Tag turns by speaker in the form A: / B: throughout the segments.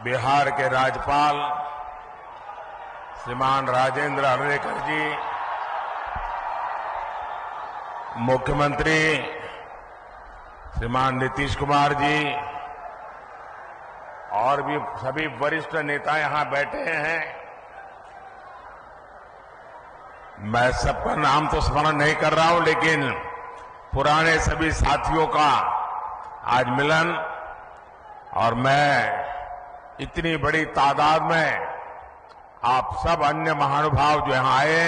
A: बिहार के राज्यपाल श्रीमान राजेंद्र अर्लेकर जी, मुख्यमंत्री श्रीमान नीतीश कुमार जी और भी सभी वरिष्ठ नेता यहां बैठे हैं। मैं सबका नाम तो स्मरण नहीं कर रहा हूं, लेकिन पुराने सभी साथियों का आज मिलन, और मैं इतनी बड़ी तादाद में आप सब अन्य महानुभाव जो यहां आए,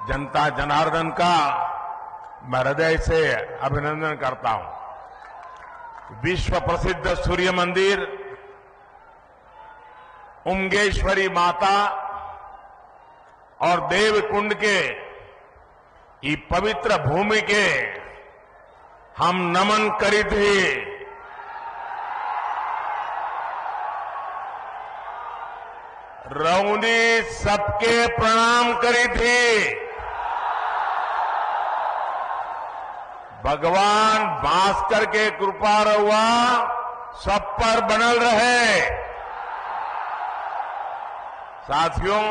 A: जनता जनार्दन का मैं हृदय से अभिनंदन करता हूं। विश्व प्रसिद्ध सूर्य मंदिर, उमगेश्वरी माता और देवकुंड के ये पवित्र भूमि के हम नमन करी थी। रौनी सबके प्रणाम करी थी। भगवान भास्कर के कृपा रहुआ सब पर बनल रहे। साथियों,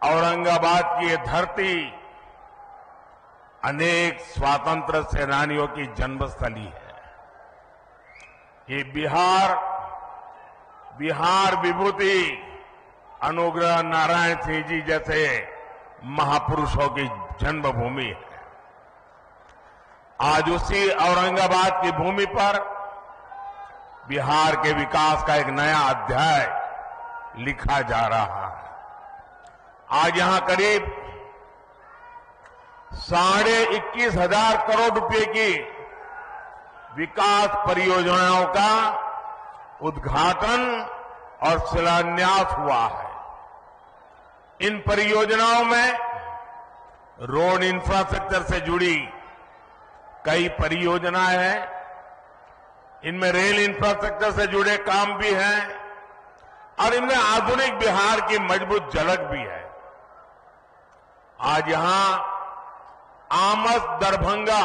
A: औरंगाबाद की ये धरती अनेक स्वातंत्र सेनानियों की जन्मस्थली है। ये बिहार विभूति अनुग्रह नारायण सिंह जी जैसे महापुरुषों की जन्मभूमि है। आज उसी औरंगाबाद की भूमि पर बिहार के विकास का एक नया अध्याय लिखा जा रहा है। आज यहां करीब 21,500 करोड़ रुपए की विकास परियोजनाओं का उद्घाटन और शिलान्यास हुआ है। इन परियोजनाओं में रोड इंफ्रास्ट्रक्चर से जुड़ी कई परियोजनाएं हैं। इनमें रेल इंफ्रास्ट्रक्चर से जुड़े काम भी हैं और इनमें आधुनिक बिहार की मजबूत झलक भी है। आज यहां आमस दरभंगा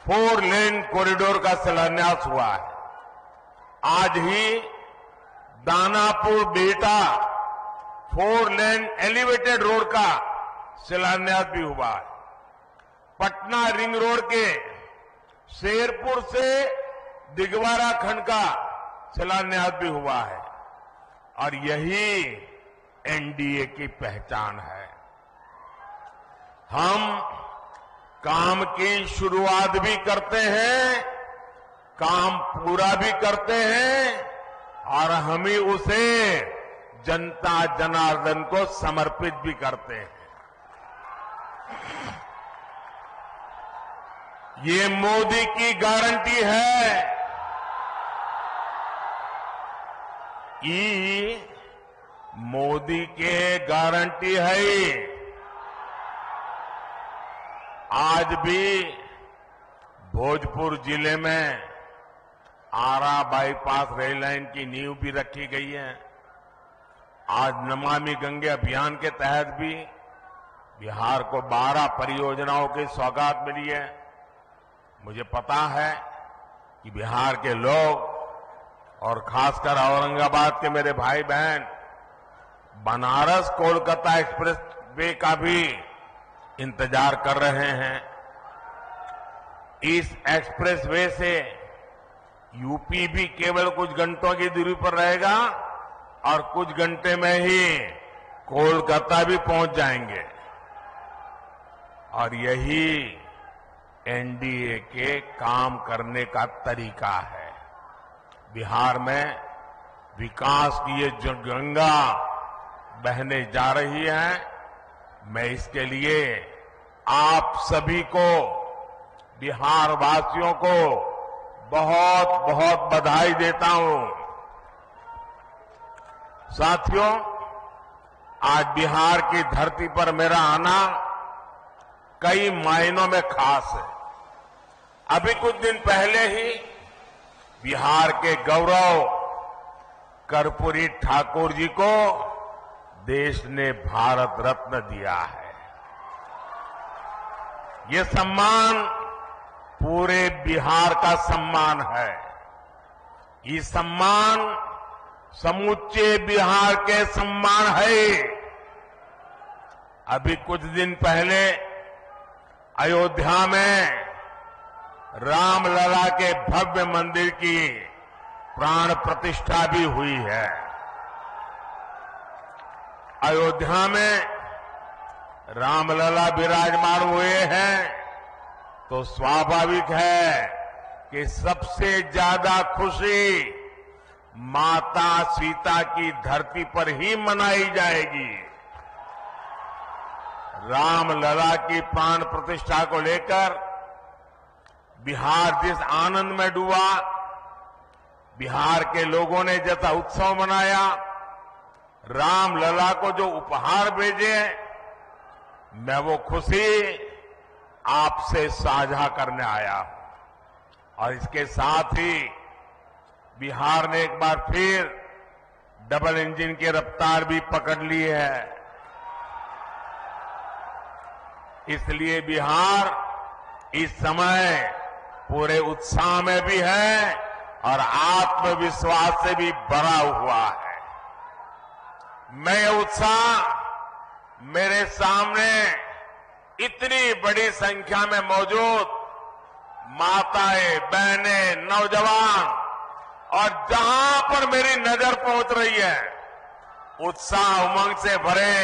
A: 4 लेन कॉरिडोर का शिलान्यास हुआ है। आज ही Danapur Bihta 4 lane elevated road का शिलान्यास भी हुआ है। पटना रिंग रोड के शेरपुर से दिगवारा खंड का शिलान्यास भी हुआ है। और यही एनडीए की पहचान है। हम काम की शुरुआत भी करते हैं, काम पूरा भी करते हैं और हम ही उसे जनता जनार्दन को समर्पित भी करते हैं। ये मोदी की गारंटी है। ये मोदी के गारंटी है। आज भी भोजपुर जिले में आरा बाईपास रेल लाइन की नींव भी रखी गई है। आज नमामि गंगे अभियान के तहत भी बिहार को 12 परियोजनाओं की सौगात मिली है। मुझे पता है कि बिहार के लोग और खासकर औरंगाबाद के मेरे भाई बहन बनारस कोलकाता एक्सप्रेस वे का भी इंतजार कर रहे हैं। इस एक्सप्रेस वे से यूपी भी केवल कुछ घंटों की दूरी पर रहेगा और कुछ घंटे में ही कोलकाता भी पहुंच जाएंगे। और यही एनडीए के काम करने का तरीका है। बिहार में विकास की ये जो गंगा बहने जा रही है, मैं इसके लिए आप सभी को, बिहार वासियों को बहुत बहुत बधाई देता हूं। साथियों, आज बिहार की धरती पर मेरा आना कई मायनों में खास है। अभी कुछ दिन पहले ही बिहार के गौरव कर्पूरी ठाकुर जी को देश ने भारत रत्न दिया है। ये सम्मान पूरे बिहार का सम्मान है। ये सम्मान समूचे बिहार के सम्मान है। अभी कुछ दिन पहले अयोध्या में रामलला के भव्य मंदिर की प्राण प्रतिष्ठा भी हुई है। अयोध्या में रामलला विराजमान हुए हैं तो स्वाभाविक है कि सबसे ज्यादा खुशी माता सीता की धरती पर ही मनाई जाएगी। रामलला की प्राण प्रतिष्ठा को लेकर बिहार जिस आनंद में डूबा, बिहार के लोगों ने जैसा उत्सव मनाया, रामलला को जो उपहार भेजे, मैं वो खुशी आपसे साझा करने आया हूं। और इसके साथ ही बिहार ने एक बार फिर डबल इंजन की रफ्तार भी पकड़ ली है। इसलिए बिहार इस समय पूरे उत्साह में भी है और आत्मविश्वास से भी भरा हुआ है। मैं ये उत्साह मेरे सामने इतनी बड़ी संख्या में मौजूद माताएं, बहनें, नौजवान और जहां पर मेरी नजर पहुंच रही है, उत्साह उमंग से भरे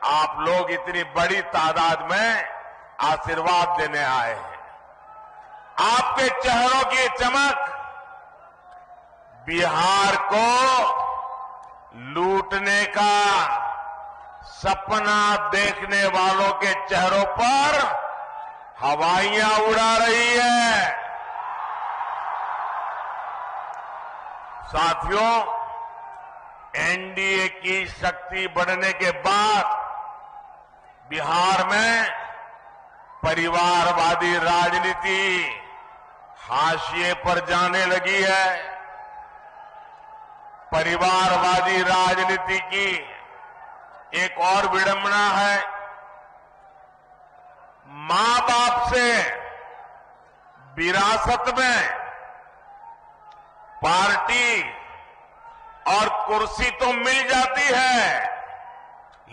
A: आप लोग इतनी बड़ी तादाद में आशीर्वाद देने आए हैं। आपके चेहरों की चमक बिहार को लूटने का सपना देखने वालों के चेहरों पर हवाइयां उड़ा रही है। साथियों, एनडीए की शक्ति बढ़ने के बाद बिहार में परिवारवादी राजनीति हाशिए पर जाने लगी है। परिवारवादी राजनीति की एक और विडंबना है, मां बाप से विरासत में पार्टी और कुर्सी तो मिल जाती है,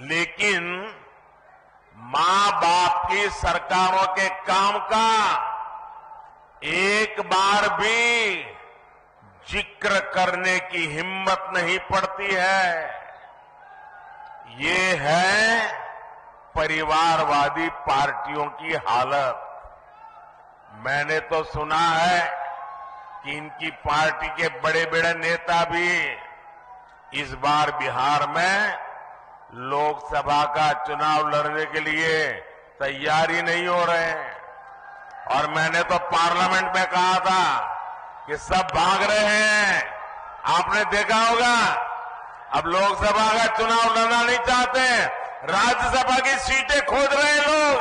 A: लेकिन मां बाप की सरकारों के काम का एक बार भी जिक्र करने की हिम्मत नहीं पड़ती है। ये है परिवारवादी पार्टियों की हालत। मैंने तो सुना है कि इनकी पार्टी के बड़े बड़े नेता भी इस बार बिहार में लोकसभा का चुनाव लड़ने के लिए तैयारी नहीं हो रहे हैं। और मैंने तो पार्लियामेंट में कहा था कि सब भाग रहे हैं। आपने देखा होगा, अब लोकसभा का चुनाव लड़ना नहीं चाहते, राज्यसभा की सीटें खोज रहे हैं लोग।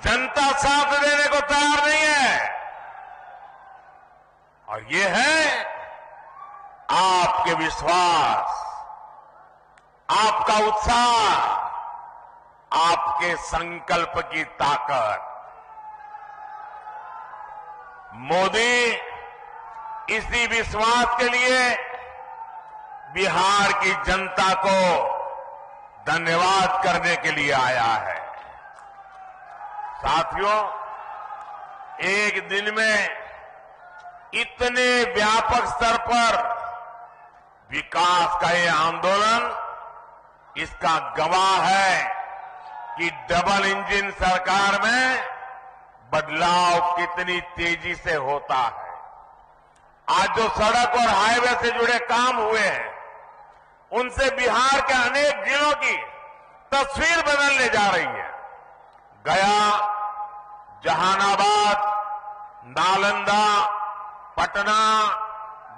A: जनता साथ देने को तैयार नहीं है। और ये है आपके विश्वास, आपका उत्साह, आपके संकल्प की ताकत। मोदी इसी विश्वास के लिए बिहार की जनता को धन्यवाद करने के लिए आया है। साथियों, एक दिन में इतने व्यापक स्तर पर विकास का ये आंदोलन इसका गवाह है कि डबल इंजन सरकार में बदलाव कितनी तेजी से होता है। आज जो सड़क और हाईवे से जुड़े काम हुए हैं, उनसे बिहार के अनेक जिलों की तस्वीर बदलने जा रही है। गया, जहानाबाद, नालंदा, पटना,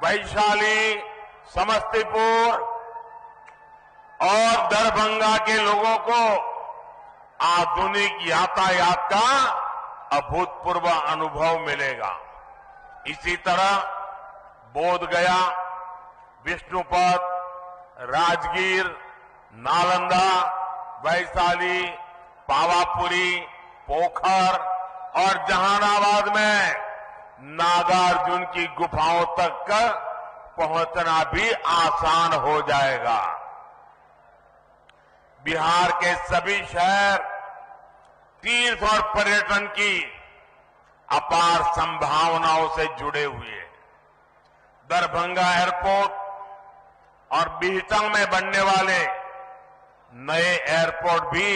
A: वैशाली, समस्तीपुर और दरभंगा के लोगों को आधुनिक यातायात का अभूतपूर्व अनुभव मिलेगा। इसी तरह बोधगया, विष्णुपद, राजगीर, नालंदा, वैशाली, पावापुरी, पोखर और जहानाबाद में नागार्जुन की गुफाओं तक पहुंचना भी आसान हो जाएगा। बिहार के सभी शहर तीर्थ और पर्यटन की अपार संभावनाओं से जुड़े हुए हैं। दरभंगा एयरपोर्ट और बिहटा में बनने वाले नए एयरपोर्ट भी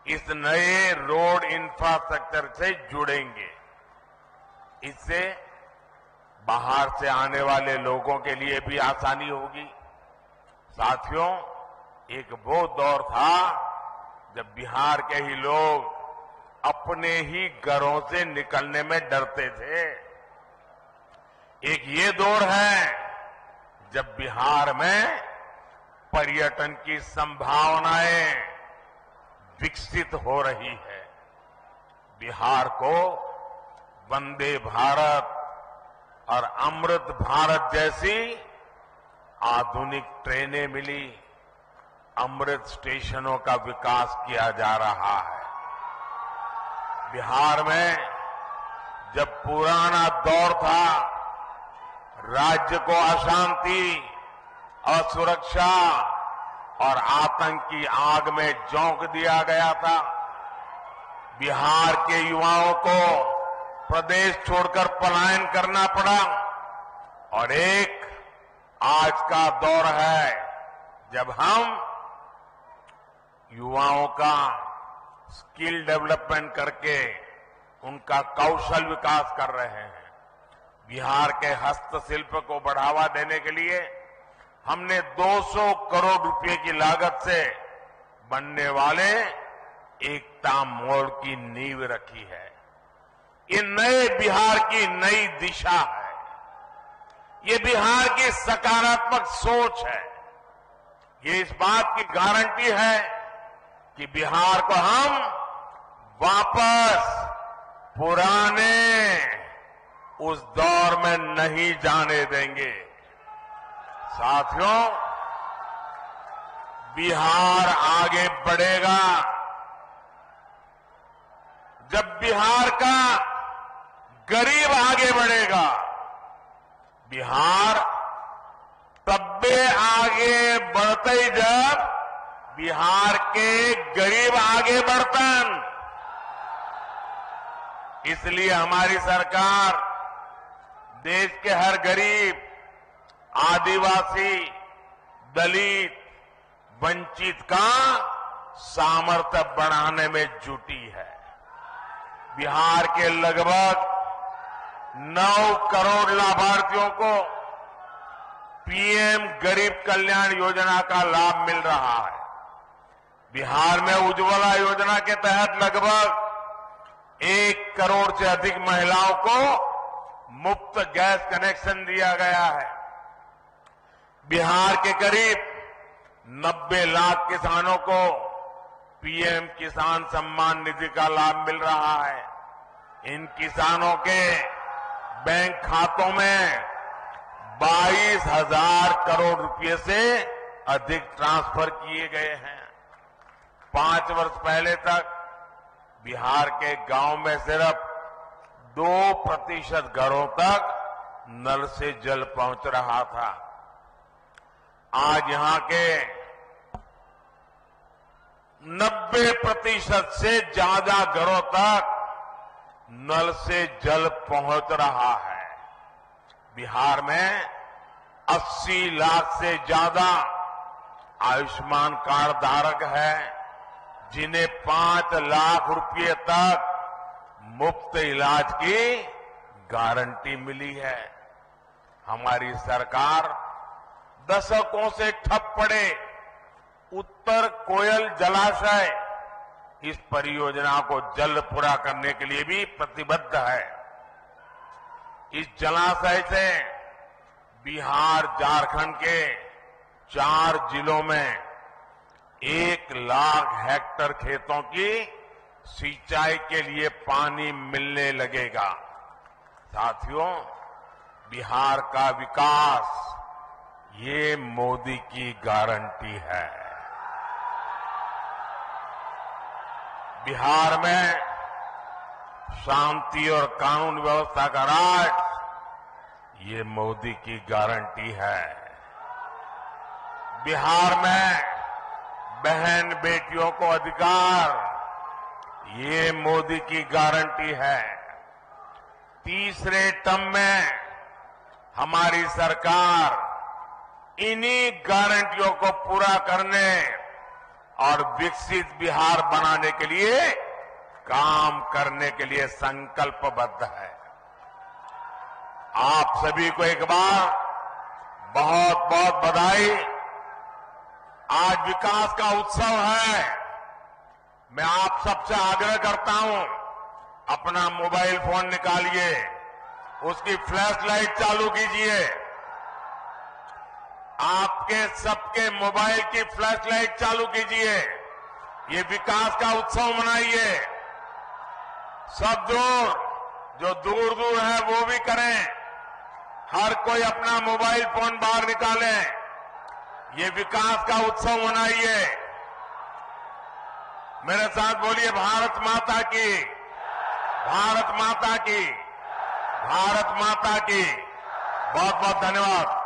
A: इस नए रोड इंफ्रास्ट्रक्चर से जुड़ेंगे। इससे बाहर से आने वाले लोगों के लिए भी आसानी होगी। साथियों, एक वो दौर था जब बिहार के ही लोग अपने ही घरों से निकलने में डरते थे। एक ये दौर है जब बिहार में पर्यटन की संभावनाएं विकसित हो रही है। बिहार को वंदे भारत और अमृत भारत जैसी आधुनिक ट्रेनें मिली। अमृत स्टेशनों का विकास किया जा रहा है। बिहार में जब पुराना दौर था, राज्य को अशांति, असुरक्षा और आतंक की आग में झोंक दिया गया था। बिहार के युवाओं को प्रदेश छोड़कर पलायन करना पड़ा और एक आज का दौर है जब हम युवाओं का स्किल डेवलपमेंट करके उनका कौशल विकास कर रहे हैं। बिहार के हस्तशिल्प को बढ़ावा देने के लिए हमने 200 करोड़ रुपए की लागत से बनने वाले एकता मॉल की नींव रखी है। ये नए बिहार की नई दिशा है। ये बिहार की सकारात्मक सोच है। ये इस बात की गारंटी है कि बिहार को हम वापस पुराने उस दौर में नहीं जाने देंगे। साथियों, बिहार आगे बढ़ेगा जब बिहार का गरीब आगे बढ़ेगा। बिहार तब्बे आगे बढ़ते जब बिहार के गरीब आगे बढ़तन। इसलिए हमारी सरकार देश के हर गरीब, आदिवासी, दलित, वंचित का सामर्थ्य बढ़ाने में जुटी है। बिहार के लगभग 9 करोड़ लाभार्थियों को पीएम गरीब कल्याण योजना का लाभ मिल रहा है। बिहार में उज्ज्वला योजना के तहत लगभग 1 करोड़ से अधिक महिलाओं को मुफ्त गैस कनेक्शन दिया गया है। बिहार के करीब 90 लाख किसानों को पीएम किसान सम्मान निधि का लाभ मिल रहा है। इन किसानों के बैंक खातों में 22,000 करोड़ रुपए से अधिक ट्रांसफर किए गए हैं। 5 वर्ष पहले तक बिहार के गांव में सिर्फ 2% घरों तक नल से जल पहुंच रहा था। आज यहां के 90% से ज्यादा घरों तक नल से जल पहुंच रहा है। बिहार में 80 लाख से ज्यादा आयुष्मान कार्ड धारक है, जिन्हें 5 लाख रुपए तक मुफ्त इलाज की गारंटी मिली है। हमारी सरकार दशकों से ठप पड़े उत्तर कोयल जलाशय, इस परियोजना को जल्द पूरा करने के लिए भी प्रतिबद्ध है। इस जलाशय से बिहार, झारखंड के 4 जिलों में 1 लाख हेक्टेयर खेतों की सिंचाई के लिए पानी मिलने लगेगा। साथियों, बिहार का विकास ये मोदी की गारंटी है। बिहार में शांति और कानून व्यवस्था का राज, ये मोदी की गारंटी है। बिहार में बहन बेटियों को अधिकार, ये मोदी की गारंटी है। तीसरे टर्म में हमारी सरकार इन्हीं गारंटियों को पूरा करने और विकसित बिहार बनाने के लिए काम करने के लिए संकल्पबद्ध है। आप सभी को एक बार बहुत बहुत बधाई। आज विकास का उत्सव है। मैं आप सबसे आग्रह करता हूं, अपना मोबाइल फोन निकालिए, उसकी फ्लैश लाइट चालू कीजिए। आपके सबके मोबाइल की फ्लैश लाइट चालू कीजिए। ये विकास का उत्सव मनाइए। सब जो दूर दूर है वो भी करें। हर कोई अपना मोबाइल फोन बाहर निकालें। ये विकास का उत्सव मनाइए। मेरे साथ बोलिए, भारत माता की, भारत माता की, भारत माता की। बहुत बहुत धन्यवाद।